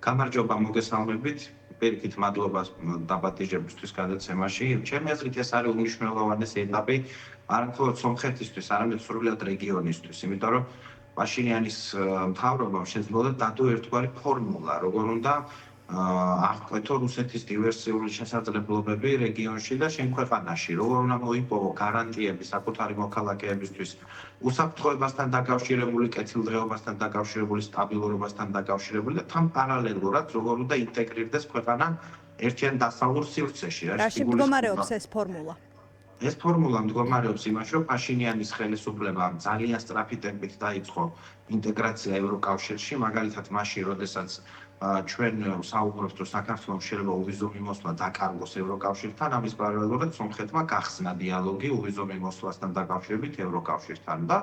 გამარჯობა მოგესალმებით. Პირიქით მადლობა დაბატიჟებისთვის გადაცემაში. ჩემი აზრით ეს არის უმნიშვნელოვანესი ეტაპი არამხოლოდ სომხეთისთვის, არამედ სრულად რეგიონისთვის, იმიტომ რომ პაშინიანის მთავრობამ შეძლო დადო ერთგვარი ფორმულა, როგორ უნდა აღკვეთო რუსეთის დივერსიული შესაძლებლობები რეგიონში და შენ ქვეყანაში, როგორ უნდა მოიპოვო გარანტიები საკუთარი მოქალაქეებისთვის უსაფრთხოებასთან დაკავშირებული, კეთილდღეობასთან დაკავშირებული, სტაბილურობასთან დაკავშირებული და თან პარალელურად როგორ უნდა ინტეგრირდეს ქვეყანა ერთიან დასავლურ სივრცეში. რაში მდგომარეობს ეს ფორმულა? ეს ფორმულა მდგომარეობს იმაში, რომ პაშინიანის ხელისუფლებამ ძალიან სწრაფი ტემპით დაიწყო ინტეგრაცია ევროკავშირში, მაგალითად მაშინ, როდესაც ჩვენ საუბრობთ, რომ საქართველოს შეიძლება უვიზო მიმოსვლა დაკარგოს ევროკავშირთან, ამის პარალელურად სომხეთმა გახსნა დიალოგი უვიზო მიმოსვლასთან დაკავშირებით ევროკავშირთან და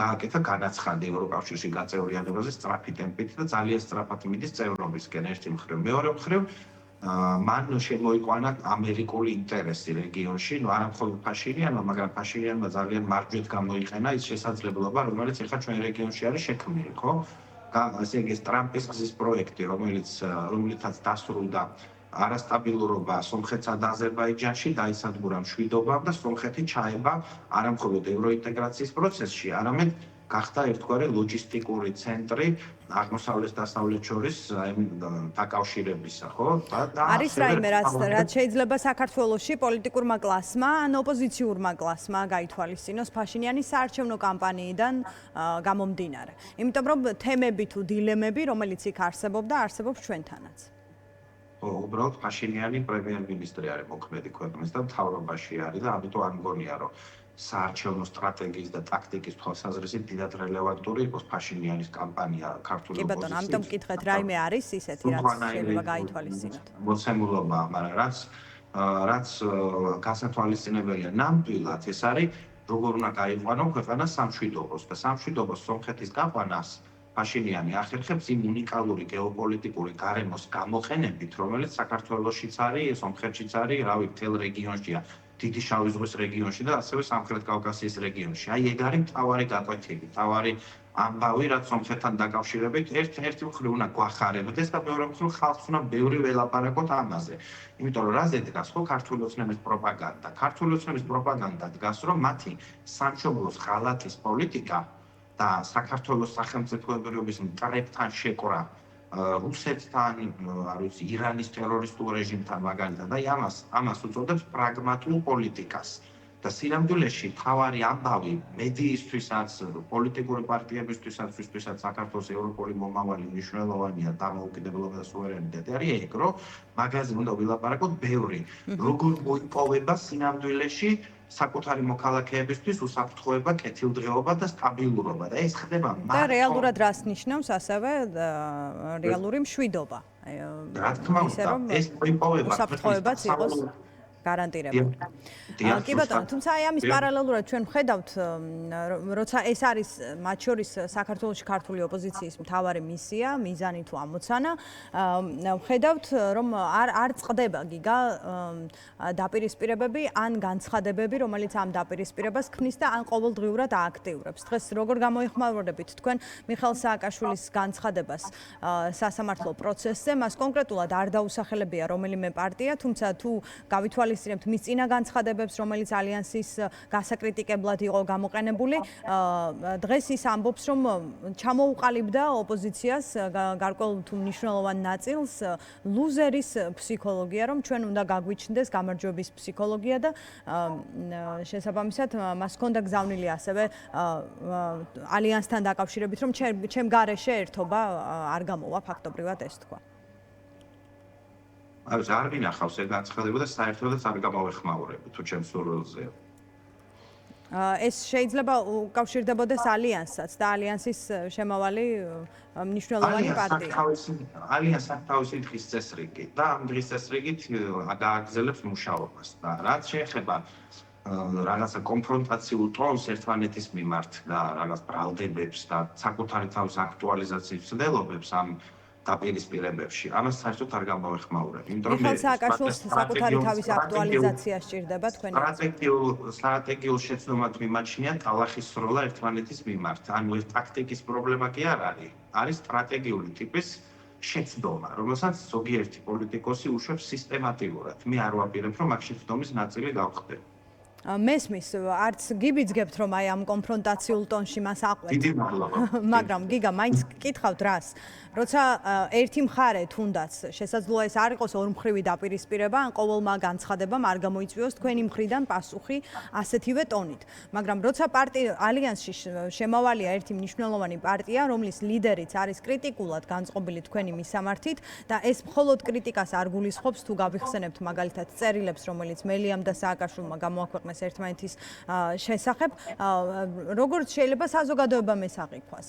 გააკეთა განაცხადი ევროკავშირში გაწევრიანებაზე სწრაფი ტემპით და ძალიან სწრაფად მიდის წევრობისკენ ერთი მხრივ. მეორე მხრივ მან შემოიყვანა ამერიკული ინტერესი რეგიონში, არა მხოლოდ პაშინიანმა, მაგრამ პაშინიანმა ძალიან მარჯვედ გამოიყენა ის შესაძლებლობა, რომელიც ახლა ჩვენ რეგიონში არის შექმნილი, ხო? ასე იგი ტრამპის გზის პროექტი, რომლითაც დასრულდა არასტაბილურობა სომხეთსა და აზერბაიჯანში, დაისადგურა მშვიდობა და სომხეთი ჩაება არა მხოლოდ ევროინტეგრაციის პროცესში, არამედ გახდა ერთგვარი ლოჯისტიკური ცენტრი აღმოსავლეთ დასავლეთ შორის დაკავშირებისა, ხო? არის რაიმე რაც შეიძლება საქართველოში პოლიტიკურმა კლასმა ან ოპოზიციურმა კლასმა გაითვალისწინოს პაშინიანის საარჩევნო კამპანიიდან გამომდინარე. იმიტომ რომ თემები თუ დილემები, რომელიც იქ არსებობდა, არსებობს ჩვენთანაც. უბრალოდ პაშინიანი პრემიერ-მინისტრი არის მოქმედი ქვეყნის და მთავრობაში არის და ამიტომ არ მგონია რომ საარჩევნო სტრატეგიის და ტაქტიკის თვალსაზრისით დიდად რელევანტური იყოს პაშინიანის კამპანია ქართული ოპოზიციის. კი ბატონო, ამიტომ მკითხეთ, რაიმე არის ისეთი, რაც შეიძლება გაითვალისწინოთ. მოცემულობა, მაგრამ რაც გასათვალისწინებელია ნამდვილად, ეს არის როგორ უნდა გაიყვანო ქვეყანა სამშვიდობოს და სამშვიდობოს სომხეთის გაყვანას პაშინიანი ახერხებს იმ უნიკალური გეოპოლიტიკური გარემოს გამოყენებით, რომელიც საქართველოშიც არის, სომხეთშიც არის, რავი, მთელ რეგიონშია. დიდი შავი ზღვის რეგიონში და ასევე სამხრეთ კავკასიის რეგიონში. აი ეგ არის მთავარი გაკვეთილი, მთავარი ამბავი, რაც სომხეთთან დაკავშირებით ერთ-ერთი მხრივ უნდა გვახარებდეს და მეორე მხრივ ხალხს უნდა ბევრი ველაპარაკოთ ამაზე. იმიტომ რომ რაზე დგას ხო ქართული ოცნების პროპაგანდა? ქართული ოცნების პროპაგანდა დგას, რომ მათი სამშობლოს ღალატის პოლიტიკა და საქართველოს სახელმწიფოებრიობის მტრებთან შეკრა რუსეთთან, არ ვიცი, ირანის ტერორისტულ რეჟიმთან მაგალითად და ამას უწოდებს პრაგმატულ პოლიტიკას. და სინამდვილეში თავარი ამბავი მედიისთვისაც, პოლიტიკური პარტიებისთვისაც, ვისთვისაც საქართველოს ევროპული მომავალი მნიშვნელოვანია დამოუკიდებლობა და სუვერენიტეტი არის ეგ, რომ მაგაზე უნდა ვილაპარაკოთ ბევრი. როგორ მოიპოვება სინამდვილეში საკუთარი მოქალაქეებისთვის უსაფრთხოება, კეთილდღეობა და სტაბილურობა და ეს ხდება და რეალურად რას ნიშნავს ასევე რეალური მშვიდობა. რა თქმა უნდა, ეს მოიპოვება უსაფრთხოებაც იყოს გარანტირებული. კი ბატონო, თუმცა აი ამის პარალელურად ჩვენ ვხედავთ, როცა ეს არის მათ შორის საქართველოში ქართული ოპოზიციის მთავარი მისია, მიზანი თუ ამოცანა, ვხედავთ, რომ არ წყდება გიგა დაპირისპირებები ან განცხადებები, რომელიც ამ დაპირისპირებას ქმნის და ან ყოველდღიურად ააქტიურებს. დღეს როგორ გამოიხმაურებით თქვენ მიხეილ სააკაშვილის განცხადებას სასამართლო პროცესზე, მას კონკრეტულად არ დაუსახელებია რომელიმე პარტია, თუმცა თუ გავითვალისწინებთ მის წინა განცხადებებს, რომელიც ალიანსის გასაკრიტიკებლად იყო გამოყენებული, დღეს ის ამბობს, რომ ჩამოუყალიბდა ოპოზიციას გარკვეულ თუ მნიშვნელოვან ნაწილს ლუზერის ფსიქოლოგია, რომ ჩვენ უნდა გაგვიჩნდეს გამარჯვების ფსიქოლოგია და შესაბამისად მას ჰქონდა გზავნილი ასევე ალიანსთან დაკავშირებით, რომ ჩემ გარეშე ერთობა არ გამოვა ფაქტობრივად ეს თქვა. არ მინახავს ეგ განცხადება და საერთოდაც არ გამოვეხმაურები თუ ჩემს სურვილზეა. ეს შეიძლება უკავშირდებოდეს ალიანსსაც და ალიანსის შემავალი მნიშვნელოვანი პარტია. ალიანსს აქვს თავისი დღის წესრიგი და ამ დღის წესრიგით გააგრძელებს მუშაობას და რაც შეეხება რაღაცა კონფრონტაციულ ტონს ერთმანეთის მიმართ და რაღაც ბრალდებებს და საკუთარი თავის აქტუალიზაციის ცდილობებს ამ დაპირისპირებებში. ამას საერთოდ არ გამოვეხმაურებ. მიხეილ სააკაშვილს საკუთარი თავის აქტუალიზაცია სჭირდება თქვენი. სტრატეგიულ შეცდომად მიმაჩნია ტალახის სროლა ერთმანეთის მიმართ. ანუ ეს ტაქტიკის პრობლემა კი არ არის. არის სტრატეგიული ტიპის შეცდომა, რომელსაც ზოგიერთი პოლიტიკოსი უშვებს სისტემატიურად. მე არ ვაპირებ, რომ აქ შეცდომის ნაწილი გავხდე. მესმის, არც გიბიძგებთ, რომ აი ამ კონფრონტაციულ ტონში მას აყვეთ. დიდი მადლობა. მაგრამ გიგა, მაინც გკითხავთ რას? როცა ერთი მხარე თუნდაც შესაძლოა ეს არ იყოს ორმხრივი დაპირისპირება, ან ყოველმა განცხადებამ არ გამოიწვიოს თქვენი მხრიდან პასუხი ასეთივე ტონით. მაგრამ როცა ალიანსში შემავალია ერთი მნიშვნელოვანი პარტია, რომლის ლიდერიც არის კრიტიკულად განწყობილი თქვენი მისამართით და ეს მხოლოდ კრიტიკას არ გულისხმობს, თუ გავიხსენებთ მაგალითად წერილებს, რომელიც მელიამ და სააკაშვილმა გამოაქვეყნეს ერთმანეთის შესახებ, როგორც შეიძლება საზოგადოებამ ეს აღიქვას.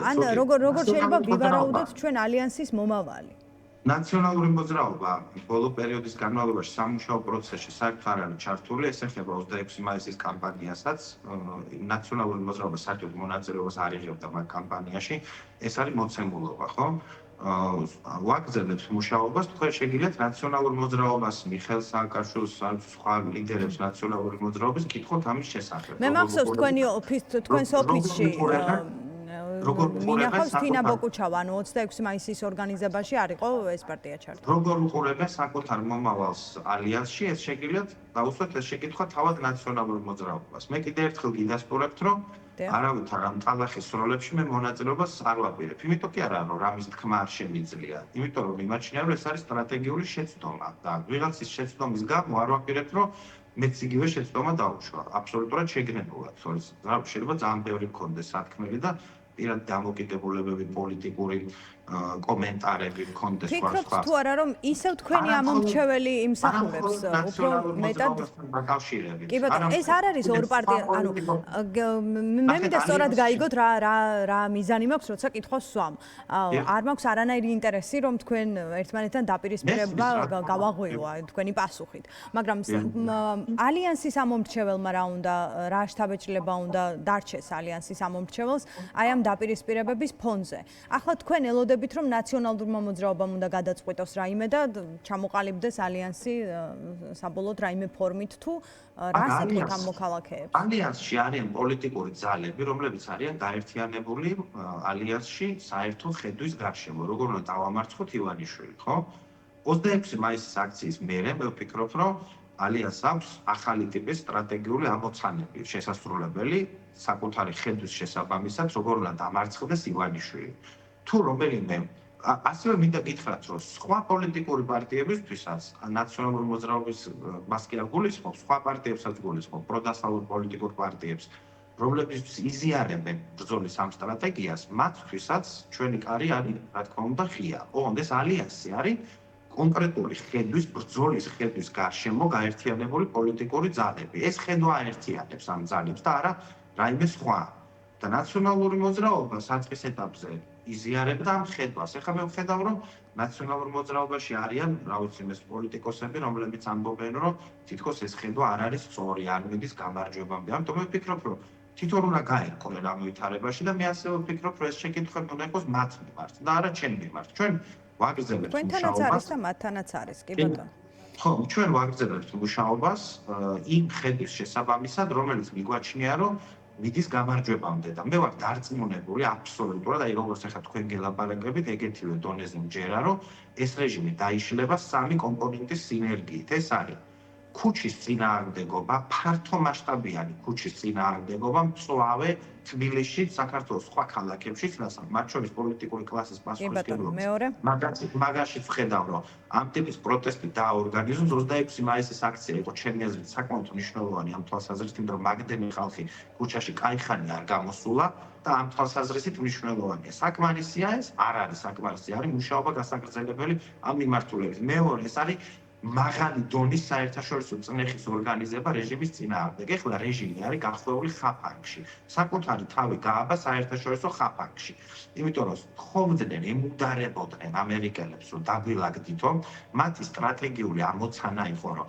ან როგორ შეიძლება ვივარაუდოთ ჩვენ ალიანსის მომავალი? ნაციონალური მოძრაობა ბოლო პერიოდის განმავლობაში სამუშაო პროცესში საერთოდ არ არის ჩართული, ეს ეხება 26 მაისის კამპანიასაც. ნაციონალური მოძრაობა საერთოდ მონაწილეობას არ იღებდა მაგ კამპანიაში. ეს არის მოცემულობა, ხო? ვაგრძელებთ მუშაობას, თქვენ შეგიძლიათ ნაციონალურ მოძრაობას, მიხეილ სააკაშვილს, სხვა ლიდერებს ნაციონალური მოძრაობის კითხოთ ამის შესახებ. მე მახსოვს თქვენს ოფისში მინახავს თინა ბოკუჩავა, ანუ 26 მაისის ორგანიზებაში არ იყო ეს პარტია ჩართული. როგორ უყურებენ საკუთარ მომავალს ალიანსში, ეს შეგიძლიათ დაუსვათ ეს შეკითხვა თავად ნაციონალურ მოძრაობას. მე კიდევ ერთხელ გიდასტურებთ, რომ არავითარ ამ ტალახის როლებში მე მონაწილეობას არ ვაპირებ. იმიტომ კი არა, რომ რამის თქმა არ შემიძლია. იმიტომ რომ მიმაჩნია, რომ ეს არის სტრატეგიული შეცდომა და ვიღაცის შეცდომის გამო არ ვაპირებ, რომ მეც იგივე შეცდომა დაუშვა. აბსოლუტურად შეგნებულად. შეიძლება ძალიან ბევრი მქონდეს სათქმელი და პირად დამოკიდებულებები პოლიტიკური კომენტარები მქონდეს სხვა. ფიქრობთ თუ არა, რომ ისევ თქვენი ამომრჩეველი იმსახურებს უფრო მეტად დაკავშირებით. კი ბატონო, ეს არ არის ორ პარტია, ანუ მე მინდა სწორად გაიგოთ რა მიზანი მაქვს, როცა კითხვას ვსვამ. არ მაქვს არანაირი ინტერესი, რომ თქვენ ერთმანეთთან დაპირისპირება გავაღვივა თქვენი პასუხით. მაგრამ ალიანსის ამომრჩეველმა რა უნდა, რა შთაბეჭდილება უნდა დარჩეს ალიანსის ამომრჩეველს აი ამ დაპირისპირებების ფონზე. ახლა თქვენ ელოდებით, რომ ნაციონალურმა მოძრაობამ უნდა გადაწყვიტოს რაიმე და ჩამოყალიბდეს ალიანსი საბოლოოდ რაიმე ფორმით თუ რას ეთქვით ამ მოქალაქეებს? ალიანსში არიან პოლიტიკური ძალები, რომლებიც არიან გაერთიანებული ალიანსში საერთო ხედვის გარშემო. როგორ უნდა დავამარცხოთ ივანიშვილი, ხო? 26 მაისის აქციის მერე მე ვფიქრობ, რომ ალიანსს აქვს ახალი ტიპის სტრატეგიული ამოცანები, შესასრულებელი საკუთარი ხედვის შესაბამისად, როგორ უნდა დამარცხდეს ივანიშვილი. თუ რომელიმე ასევე მინდა გითხრათ, რომ სხვა პოლიტიკური პარტიებისთვისაც ნაციონალური მოძრაობის მას კი არ გულისხმობს, სხვა პარტიებსაც გულისხმობს, პროდასავლურ პოლიტიკურ პარტიებს, რომლებიც იზიარებენ ბრძოლის ამ სტრატეგიას, მათთვისაც ჩვენი კარი არის, რა თქმა უნდა, ღია. ოღონდ ეს ალიანსი არის კონკრეტული ხედვის, ბრძოლის ხედვის გარშემო გაერთიანებული პოლიტიკური ძალები. ეს ხედვა აერთიანებს ამ ძალებს და არა რაიმე სხვა. და ნაციონალური მოძრაობა საწყის ეტაპზე იზიარებდა ამ ხედვას. ეხლა მე ვხედავ, რომ ნაციონალურ მოძრაობაში არიან, რა ვიცი, ეს პოლიტიკოსები, რომლებიც ამბობენ, რომ თითქოს ეს ხედვა არ არის სწორი, არ მიდის გამარჯვებამდე. ამიტომ მე ვფიქრობ, რომ თითო უნდა გაერკოლენ ამ ვითარებაში და მე ასევე ვფიქრობ, რომ ეს შეკითხვები უნდა იყოს მათ მიმართ და არა ჩვენ მიმართ. ჩვენ ვაგრძელებთ თქვენთანაც არის და მათთანაც არის, კი ბატონო. ხო, ჩვენ ვაგრძელებთ მუშაობას იმ ხედვის შესაბამისად, რომელიც მიგვაჩნია, რომ მიდის გამარჯვებამდე და მე ვარ დარწმუნებული აბსოლუტურად, აი როგორც ახლა თქვენ გელაპარაკებით, ეგეთივე დონეზე მჯერა, რომ ეს რეჟიმი დაიშლება სამი კომპონენტის სინერგიით. ეს არის ქუჩის წინააღმდეგობა, ფართომასშტაბიანი ქუჩის წინააღმდეგობა, მწვავე თბილისში, საქართველოს სხვა ქალაქებში, მათ შორის პოლიტიკური კლასის პასუხისმგებლობის. მაგაში ვხედავ, რომ ამ ტიპის პროტესტი დააორგანიზოს 26 მაისის აქცია იყო ჩემი აზრით საკმაოდ მნიშვნელოვანი ამ თვალსაზრისით, რომ მაგდენი ხალხი ქუჩაში კაიხანი არ გამოსულა და ამ თვალსაზრისით მნიშვნელოვანია. საკმარისია ეს? არ არის საკმარისი, არის მუშაობა გასაგრძელებელი ამ მიმართულებით. მეორე, ეს არის მაღალი დონის საერთაშორისო წნეხის ორგანიზება რეჟიმის წინააღმდეგ. ეხლა რეჟიმი არის გახვეული ხაფანგში. საკუთარი თავი გააბა საერთაშორისო ხაფანგში. იმიტომ რომ ხომდნენ, ემუდარებოდნენ ამერიკელებს, რომ დაგვილაგდითო, მათი სტრატეგიული ამოცანა იყო, რომ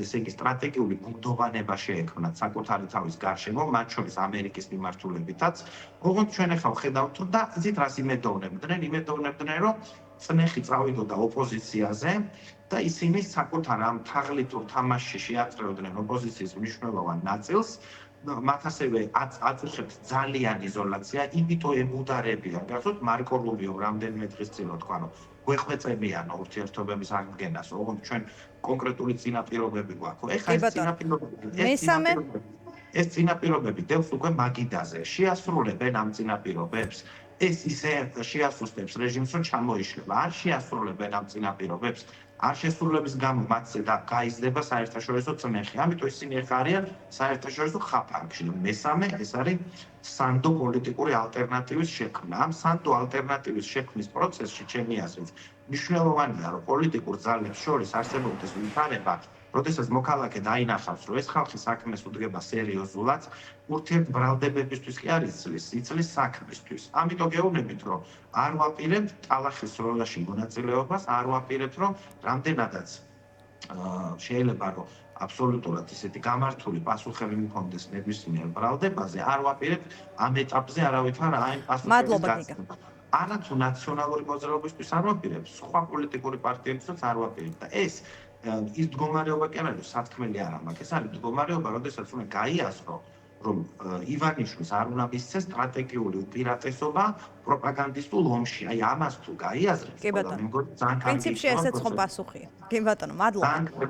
ესე იგი სტრატეგიული ბუნდოვანება შეექმნათ საკუთარი თავის გარშემო, მათ შორის ამერიკის მიმართულებითაც. ოღონდ ჩვენ ახლა ვხედავთ და იცით რას იმედოვნებდნენ, რომ წნეხი წავიდოდა ოპოზიციაზე და ისინი საკუთარ ამ თაღლითურ თამაშში შეაწრეოდნენ ოპოზიციის მნიშვნელოვან ნაწილს მათ ასევე აწუხებთ ძალიან იზოლაცია, იმიტომ ემუდარებიან. გახსოვთ მარკო რუბიომ რამდენიმე დღის წინ თქვა, რომ გვეხვეწებიანო ურთიერთობების აღდგენას, ოღონდ ჩვენ კონკრეტული წინაპირობები გვაქვს. ეხლა ეს წინაპირობები დევს უკვე მაგიდაზე. შეასრულებენ ამ წინაპირობებს. ეს ისე შეასრულებს რეჟიმს, რომ ჩამოიშლება. არ შეასრულებენ ამ წინაპირობებს. არ შესრულების გამო მათზე გაიზრდება საერთაშორისო წნეხი. ამიტომ ისინი ახლა არიან საერთაშორისო ხაფანგში. მესამე ეს არის სანდო პოლიტიკური ალტერნატივის შექმნა. ამ სანდო ალტერნატივის შექმნის პროცესში ჩემი აზრით მნიშვნელოვანია, რომ პოლიტიკურ ძალებს შორის არსებობდეს ვითარება, როდესაც მოქალაქე დაინახავს, რომ ეს ხალხი საქმეს უდგება სერიოზულად, ურთიერთბრალდებებისთვის კი არ იცლის საქმისთვის. ამიტომ გეუბნებით, რომ არ ვაპირებთ ტალახის როლაში მონაწილეობას, არ ვაპირებთ, რომ რამდენადაც შეიძლება რომ აბსოლუტურად ისეთი გამართული პასუხები მქონდეს ნებისმიერ ბრალდებაზე, არ ვაპირებთ ამ ეტაპზე არავითარ აი პასუხების გაცემა. არათუ ნაციონალური მოძრაობისთვის არ ვაპირებთ, სხვა პოლიტიკური პარტიებსაც არ ვაპირებთ და ეს ის მდგომარეობა კი არა, რომ სათქმელი არ მაქვს. ეს არის მდგომარეობა, როდესაც უნდა გაიაზრო, რომ ივანიშვილს არ უნდა მისცეს სტრატეგიული უპირატესობა პროპაგანდისტულ ომში. აი ამას თუ გაიაზრებს, კი ბატონო. პრინციპში ესეც ხო პასუხია. კი ბატონო, მადლობა.